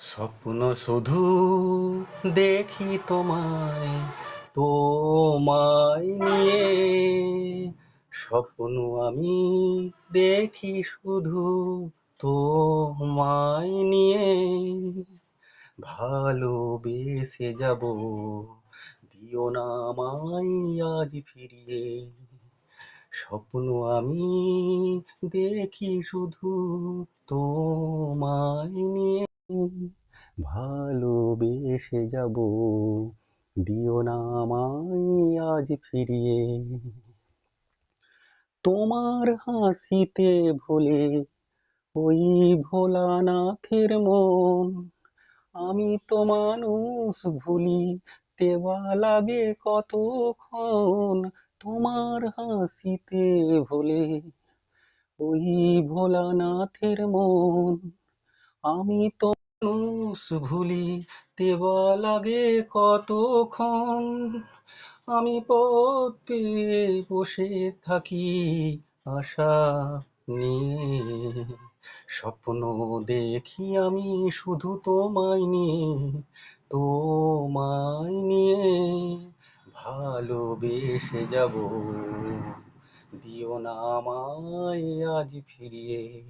স্বপ্ন শুধু দেখি তোমায়, তোমায় নিয়ে। স্বপ্ন আমি দেখি শুধু তোমায় নিয়ে। ভালোবেসে যাব, দিও না আমায় আজ ফিরিয়ে। স্বপ্ন আমি দেখি শুধু তোমায় নিয়ে। ভালোবেসে যাব, দিও না আমায় আজ ফিরিয়ে। তোমার হাসিতে ভোলে ওই ভোলানাথের মন। আমি তো মানুষ ভুলি, দেওয়া লাগে কতক্ষণ। তোমার হাসিতে ভোলে ওই ভোলানাথের মন। আমি তো মানুষ ভুলি, দেওয়া লাগে কতক্ষণ। আমি পথ পেয়ে বসে থাকি আশা নিয়ে। স্বপ্ন দেখি আমি শুধু তোমায় নিয়ে, তোমায় নিয়ে। ভালোবেসে যাব, দিও না আমায় আজ ফিরিয়ে।